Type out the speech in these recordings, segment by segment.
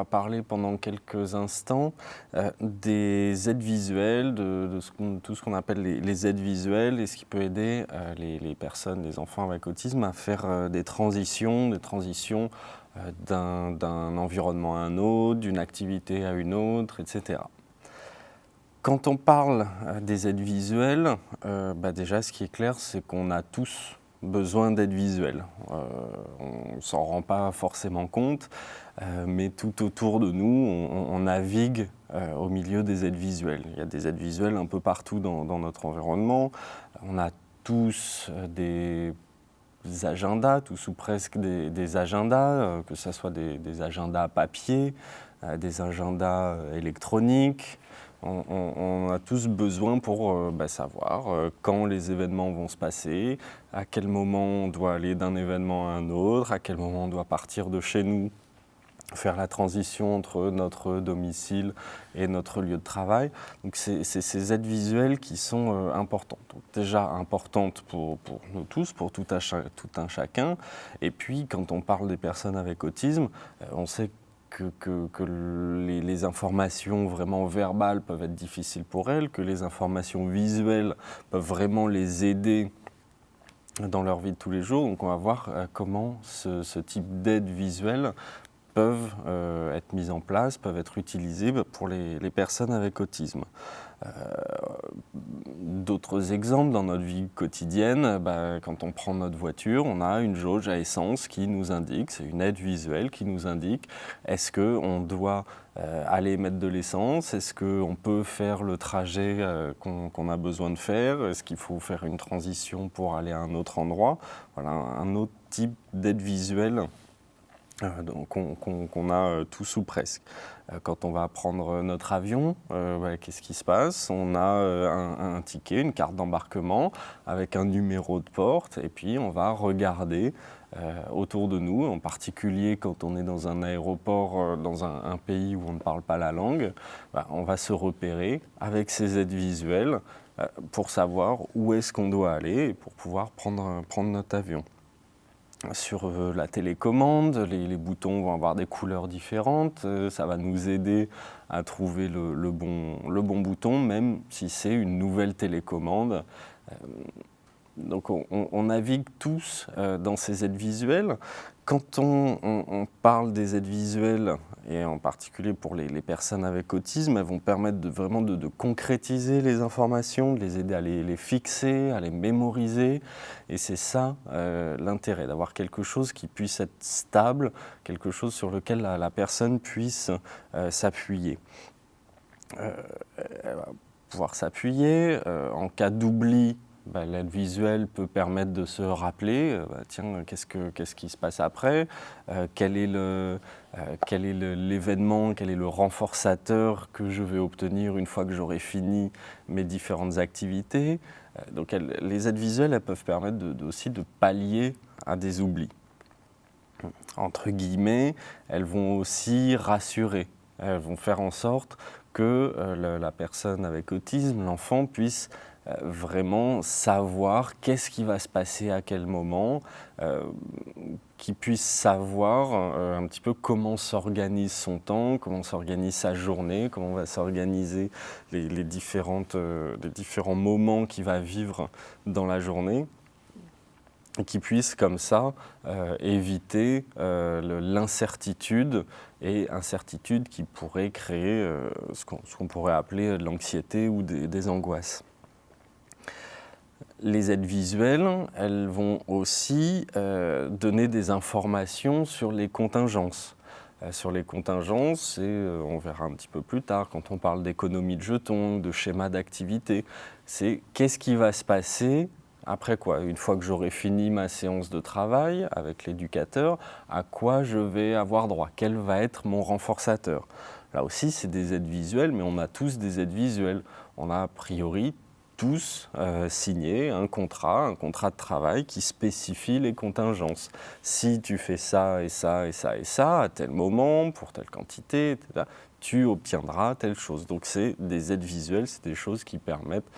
va parler pendant quelques instants des aides visuelles, tout ce qu'on appelle les aides visuelles et ce qui peut aider les personnes, les enfants avec autisme à faire des transitions d'un environnement à un autre, d'une activité à une autre, etc. Quand on parle des aides visuelles, déjà ce qui est clair, c'est qu'on a tous besoin d'aides visuelles. On ne s'en rend pas forcément compte, mais tout autour de nous, on navigue au milieu des aides visuelles. Il y a des aides visuelles un peu partout dans notre environnement. On a tous des agendas, tous ou presque des agendas, que ce soit des agendas papier, des agendas électroniques. On a tous besoin pour savoir quand les événements vont se passer, à quel moment on doit aller d'un événement à un autre, à quel moment on doit partir de chez nous, faire la transition entre notre domicile et notre lieu de travail. Donc c'est ces aides visuelles qui sont importantes. Donc déjà importantes pour nous tous, pour tout un chacun. Et puis quand on parle des personnes avec autisme, on sait que les informations vraiment verbales peuvent être difficiles pour elles, que les informations visuelles peuvent vraiment les aider dans leur vie de tous les jours. Donc on va voir comment ce type d'aide visuelle peuvent être mises en place, peuvent être utilisées pour les personnes avec autisme. D'autres exemples dans notre vie quotidienne, quand on prend notre voiture, on a une jauge à essence qui nous indique, c'est une aide visuelle qui nous indique est-ce qu'on doit aller mettre de l'essence, est-ce qu'on peut faire le trajet qu'on a besoin de faire, est-ce qu'il faut faire une transition pour aller à un autre endroit. Voilà un autre type d'aide visuelle qu'on a tous ou presque. Quand on va prendre notre avion, qu'est-ce qui se passe? On a un ticket, une carte d'embarquement avec un numéro de porte et puis on va regarder autour de nous, en particulier quand on est dans un aéroport, dans un pays où on ne parle pas la langue, on va se repérer avec ces aides visuelles pour savoir où est-ce qu'on doit aller et pour pouvoir prendre notre avion. Sur la télécommande, les boutons vont avoir des couleurs différentes, ça va nous aider à trouver le bon bouton, même si c'est une nouvelle télécommande. Donc on navigue tous dans ces aides visuelles. Quand on parle des aides visuelles, et en particulier pour les personnes avec autisme, elles vont permettre vraiment de concrétiser les informations, de les aider à les fixer, à les mémoriser. Et c'est ça l'intérêt, d'avoir quelque chose qui puisse être stable, quelque chose sur lequel la personne puisse s'appuyer. Elle va pouvoir s'appuyer en cas d'oubli. L'aide visuelle peut permettre de se rappeler, tiens, qu'est-ce qui se passe après, quel est l'événement, quel est le renforçateur que je vais obtenir une fois que j'aurai fini mes différentes activités. Donc les aides visuelles, elles peuvent permettre aussi de pallier à des oublis. Entre guillemets, elles vont aussi rassurer, elles vont faire en sorte que la personne avec autisme, l'enfant, puisse vraiment savoir qu'est-ce qui va se passer à quel moment, qu'il puisse savoir un petit peu comment s'organise son temps, comment s'organise sa journée, comment va s'organiser les différents moments qu'il va vivre dans la journée, et qui puisse comme ça éviter l'incertitude et incertitude qui pourrait créer ce qu'on pourrait appeler de l'anxiété ou des angoisses. Les aides visuelles, elles vont aussi donner des informations sur les contingences. Sur les contingences, on verra un petit peu plus tard, quand on parle d'économie de jetons, de schéma d'activité, c'est qu'est-ce qui va se passer après quoi? Une fois que j'aurai fini ma séance de travail avec l'éducateur, à quoi je vais avoir droit? Quel va être mon renforçateur? Là aussi, c'est des aides visuelles, mais on a tous des aides visuelles. On a a priori tous signé un contrat de travail qui spécifie les contingences. Si tu fais ça et ça et ça et ça, à tel moment, pour telle quantité, etc., tu obtiendras telle chose. Donc c'est des aides visuelles, c'est des choses qui permettent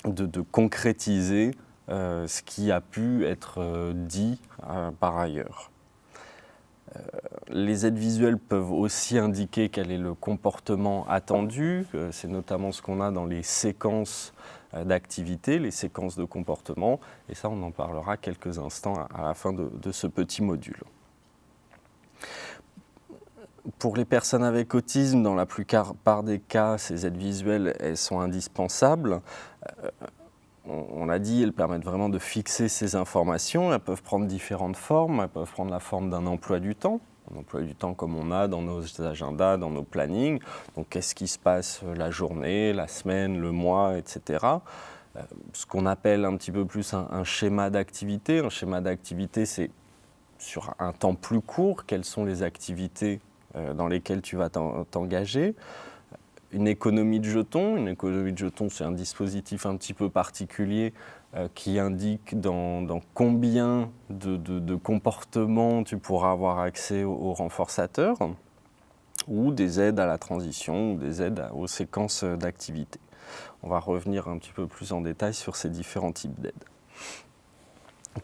de concrétiser ce qui a pu être dit par ailleurs. Les aides visuelles peuvent aussi indiquer quel est le comportement attendu. C'est notamment ce qu'on a dans les séquences d'activités, les séquences de comportement. Et ça, on en parlera quelques instants à la fin de ce petit module. Pour les personnes avec autisme, dans la plupart des cas, ces aides visuelles, elles sont indispensables. On l'a dit, elles permettent vraiment de fixer ces informations. Elles peuvent prendre différentes formes. Elles peuvent prendre la forme d'un emploi du temps. Un emploi du temps comme on a dans nos agendas, dans nos plannings. Donc, qu'est-ce qui se passe la journée, la semaine, le mois, etc. Ce qu'on appelle un petit peu plus un schéma d'activité. Un schéma d'activité, c'est sur un temps plus court, quelles sont les activités dans lesquelles tu vas t'engager. Une économie de jetons. Une économie de jetons, c'est un dispositif un petit peu particulier qui indique dans combien de comportements tu pourras avoir accès aux renforçateurs, ou des aides à la transition, ou des aides aux séquences d'activités. On va revenir un petit peu plus en détail sur ces différents types d'aides.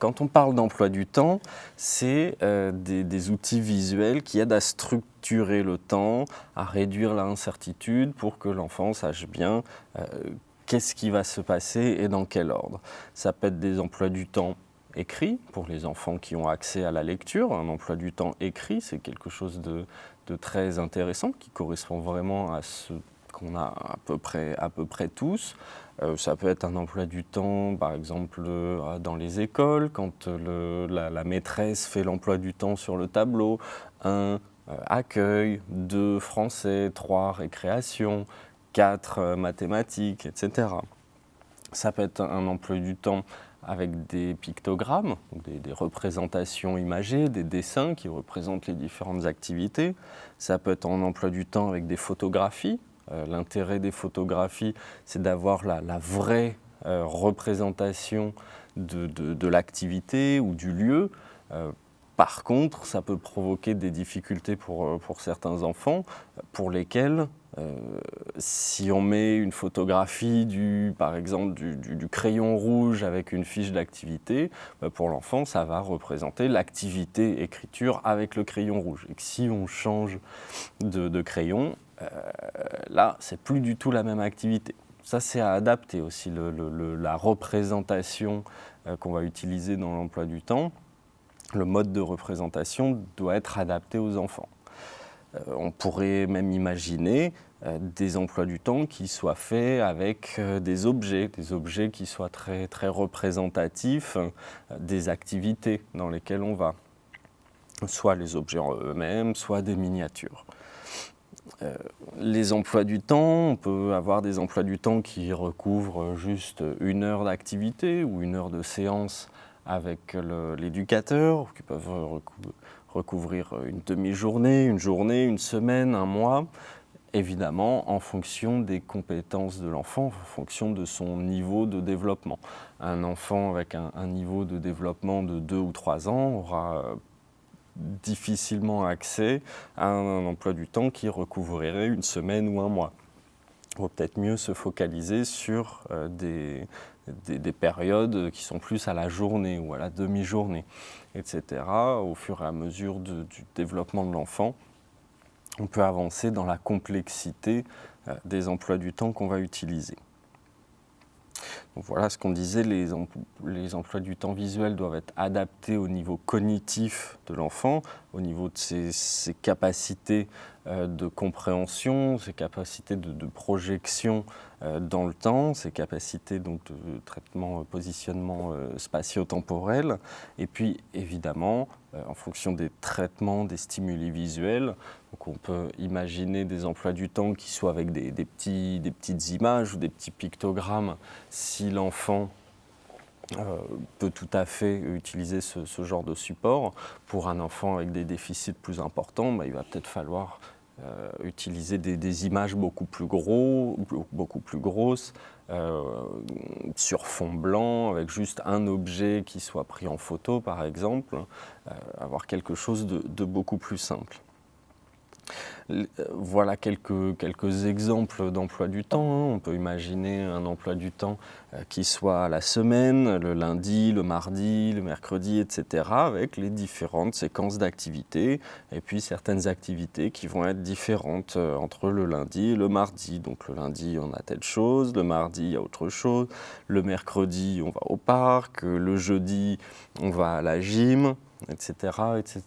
Quand on parle d'emploi du temps, c'est des outils visuels qui aident à structurer le temps, à réduire l'incertitude pour que l'enfant sache bien qu'est-ce qui va se passer et dans quel ordre. Ça peut être des emplois du temps écrits pour les enfants qui ont accès à la lecture. Un emploi du temps écrit, c'est quelque chose de très intéressant qui correspond vraiment à ce qu'on a à peu près tous. Ça peut être un emploi du temps, par exemple, dans les écoles, quand la maîtresse fait l'emploi du temps sur le tableau. 1, accueil, 2, français, 3, récréation, 4, mathématiques, etc. Ça peut être un emploi du temps avec des pictogrammes, donc des représentations imagées, des dessins qui représentent les différentes activités. Ça peut être un emploi du temps avec des photographies. L'intérêt des photographies, c'est d'avoir la vraie représentation de l'activité ou du lieu. Par contre, ça peut provoquer des difficultés pour certains enfants, pour lesquels, si on met une photographie par exemple du crayon rouge avec une fiche d'activité, pour l'enfant, ça va représenter l'activité écriture avec le crayon rouge. Et que si on change de crayon, là, c'est plus du tout la même activité. Ça, c'est à adapter aussi, la représentation qu'on va utiliser dans l'emploi du temps. Le mode de représentation doit être adapté aux enfants. On pourrait même imaginer des emplois du temps qui soient faits avec des objets qui soient très, très représentatifs des activités dans lesquelles on va. Soit les objets en eux-mêmes, soit des miniatures. Les emplois du temps, on peut avoir des emplois du temps qui recouvrent juste 1 heure d'activité ou 1 heure de séance avec l'éducateur, qui peuvent recouvrir une demi-journée, une journée, une semaine, un mois, évidemment en fonction des compétences de l'enfant, en fonction de son niveau de développement. Un enfant avec un niveau de développement de 2 ou 3 ans aura difficilement accès à un emploi du temps qui recouvrerait une semaine ou un mois. Il vaut peut-être mieux se focaliser sur des périodes qui sont plus à la journée ou à la demi-journée, etc. Au fur et à mesure du développement de l'enfant, on peut avancer dans la complexité des emplois du temps qu'on va utiliser. Donc voilà ce qu'on disait, les emplois du temps visuels doivent être adaptés au niveau cognitif de l'enfant, au niveau de ses capacités de compréhension, ses capacités de projection dans le temps, ses capacités donc, de traitement, positionnement spatio-temporel, et puis évidemment, en fonction des traitements, des stimuli visuels, donc on peut imaginer des emplois du temps qui soient avec des petites images ou des petits pictogrammes si l'enfant peut tout à fait utiliser ce genre de support. Pour un enfant avec des déficits plus importants, il va peut-être falloir utiliser des images beaucoup plus grosses, sur fond blanc, avec juste un objet qui soit pris en photo par exemple, avoir quelque chose de beaucoup plus simple. Voilà quelques exemples d'emploi du temps, hein. On peut imaginer un emploi du temps qui soit à la semaine, le lundi, le mardi, le mercredi, etc., avec les différentes séquences d'activités, et puis certaines activités qui vont être différentes entre le lundi et le mardi. Donc le lundi, on a telle chose, le mardi, il y a autre chose, le mercredi, on va au parc, le jeudi, on va à la gym, etc., etc.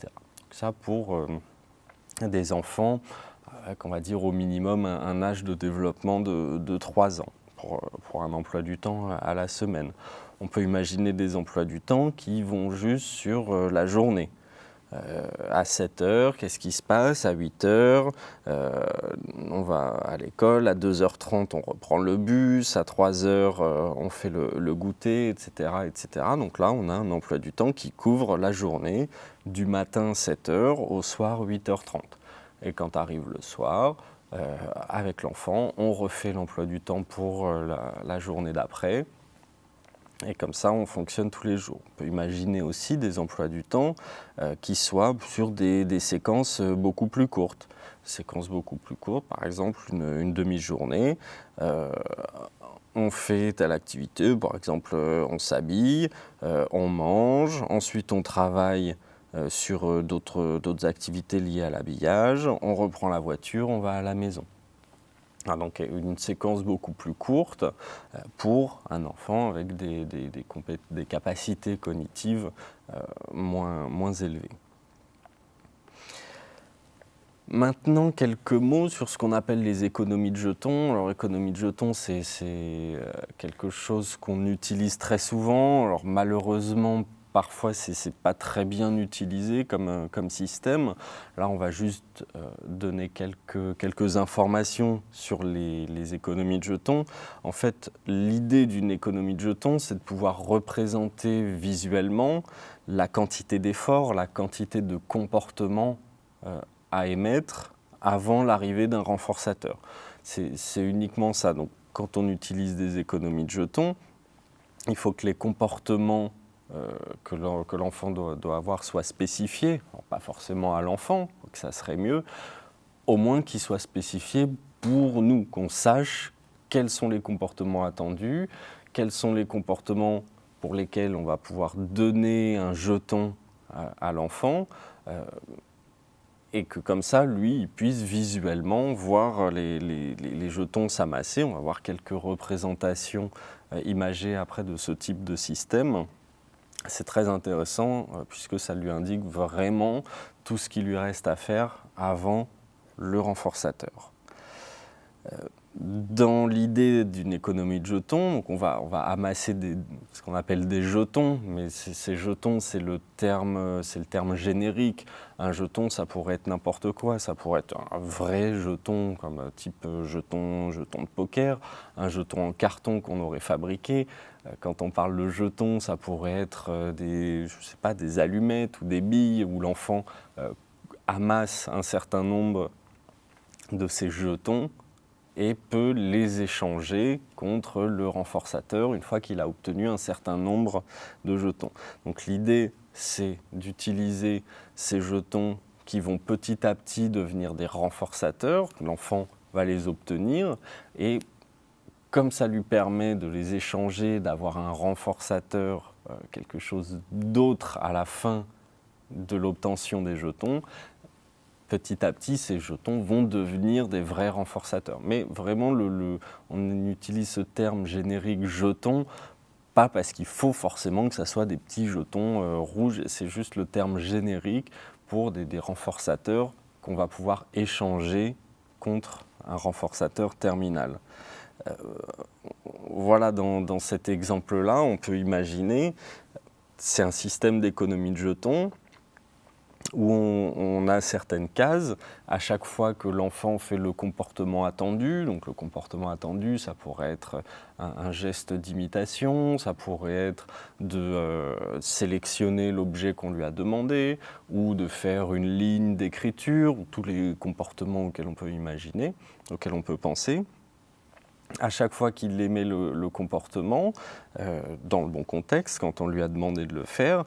Ça pour des enfants qu'on va dire au minimum un âge de développement de 3 ans pour un emploi du temps à la semaine. On peut imaginer des emplois du temps qui vont juste sur la journée. À 7 heures, qu'est-ce qui se passe? À 8 heures, on va à l'école. À 2h30, on reprend le bus. À 3 heures, on fait le goûter, etc., etc. Donc là, on a un emploi du temps qui couvre la journée, du matin 7 heures au soir 8h30. Et quand arrive le soir, avec l'enfant, on refait l'emploi du temps pour la journée d'après. Et comme ça, on fonctionne tous les jours. On peut imaginer aussi des emplois du temps qui soient sur des séquences beaucoup plus courtes. Séquences beaucoup plus courtes, par exemple une demi-journée. On fait telle activité, par exemple on s'habille, on mange, ensuite on travaille sur d'autres activités liées à l'habillage, on reprend la voiture, on va à la maison. Donc une séquence beaucoup plus courte pour un enfant avec des capacités cognitives moins élevées. Maintenant, quelques mots sur ce qu'on appelle les économies de jetons. Alors, économie de jetons, c'est quelque chose qu'on utilise très souvent. Alors, malheureusement, parfois, c'est pas très bien utilisé comme système. Là, on va juste donner quelques informations sur les économies de jetons. En fait, l'idée d'une économie de jetons, c'est de pouvoir représenter visuellement la quantité d'efforts, la quantité de comportements à émettre avant l'arrivée d'un renforçateur. C'est uniquement ça. Donc, quand on utilise des économies de jetons, il faut que les comportements que l'enfant doit avoir soient spécifiés. Alors, pas forcément à l'enfant, que ça serait mieux, au moins qu'ils soient spécifiés pour nous, qu'on sache quels sont les comportements attendus, quels sont les comportements pour lesquels on va pouvoir donner un jeton à l'enfant. Et que comme ça, lui, il puisse visuellement voir les jetons s'amasser. On va voir quelques représentations imagées après de ce type de système. C'est très intéressant puisque ça lui indique vraiment tout ce qui lui reste à faire avant le renforçateur. Dans l'idée d'une économie de jetons, donc on va amasser ce qu'on appelle des jetons, mais ces jetons, c'est le terme générique. Un jeton, ça pourrait être n'importe quoi, ça pourrait être un vrai jeton, comme type jeton de poker, un jeton en carton qu'on aurait fabriqué. Quand on parle de jetons, ça pourrait être des allumettes ou des billes où l'enfant amasse un certain nombre de ces jetons et peut les échanger contre le renforçateur une fois qu'il a obtenu un certain nombre de jetons. Donc l'idée, c'est d'utiliser ces jetons qui vont petit à petit devenir des renforçateurs. L'enfant va les obtenir et comme ça lui permet de les échanger, d'avoir un renforçateur, quelque chose d'autre à la fin de l'obtention des jetons, petit à petit, ces jetons vont devenir des vrais renforçateurs. Mais vraiment, on utilise ce terme générique jeton, pas parce qu'il faut forcément que ça soit des petits jetons rouges, c'est juste le terme générique pour des renforçateurs qu'on va pouvoir échanger contre un renforçateur terminal. Voilà, dans cet exemple-là, on peut imaginer, c'est un système d'économie de jetons, où on a certaines cases. À chaque fois que l'enfant fait le comportement attendu, donc le comportement attendu, ça pourrait être un geste d'imitation, ça pourrait être de sélectionner l'objet qu'on lui a demandé, ou de faire une ligne d'écriture, ou tous les comportements auxquels on peut imaginer, auxquels on peut penser. À chaque fois qu'il émet le comportement, dans le bon contexte, quand on lui a demandé de le faire,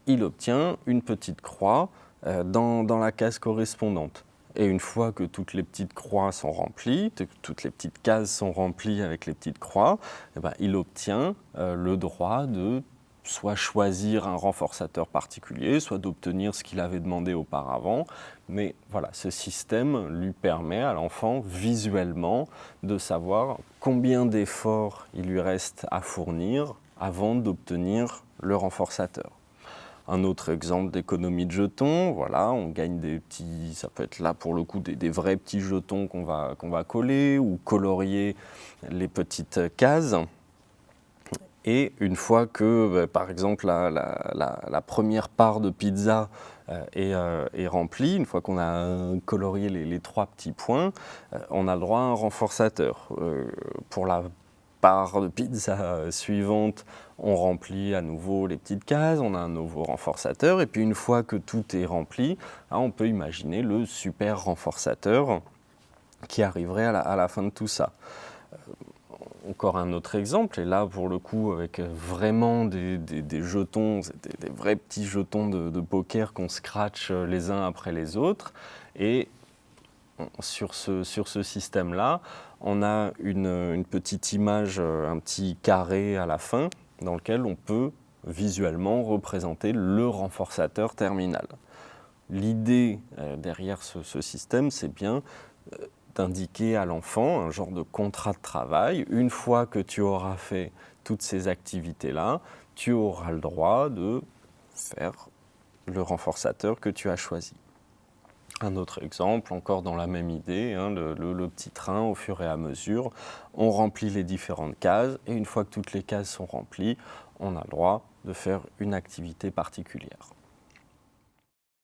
il obtient une petite croix dans la case correspondante. et une fois que toutes les petites croix sont remplies, que toutes les petites cases sont remplies avec les petites croix, eh ben, il obtient le droit de soit choisir un renforçateur particulier, soit d'obtenir ce qu'il avait demandé auparavant. Mais voilà, ce système lui permet à l'enfant visuellement de savoir combien d'efforts il lui reste à fournir avant d'obtenir le renforçateur. Un autre exemple d'économie de jetons, voilà, on gagne des petits, ça peut être là pour le coup des vrais petits jetons qu'on va coller ou colorier les petites cases. Et une fois que, par exemple, la première part de pizza est remplie, une fois qu'on a colorié les 3 petits points, on a le droit à un renforçateur. Pour la part de pizza suivante, on remplit à nouveau les petites cases, on a un nouveau renforçateur, et puis une fois que tout est rempli, on peut imaginer le super renforçateur qui arriverait à la fin de tout ça. Encore un autre exemple, et là pour le coup avec vraiment des jetons, des vrais petits jetons de poker qu'on scratch les uns après les autres, et sur ce système-là, on a une petite image, un petit carré à la fin, dans lequel on peut visuellement représenter le renforçateur terminal. L'idée derrière ce système, c'est bien d'indiquer à l'enfant un genre de contrat de travail. Une fois que tu auras fait toutes ces activités-là, tu auras le droit de faire le renforçateur que tu as choisi. Un autre exemple, encore dans la même idée, le petit train, au fur et à mesure, on remplit les différentes cases, et une fois que toutes les cases sont remplies, on a le droit de faire une activité particulière.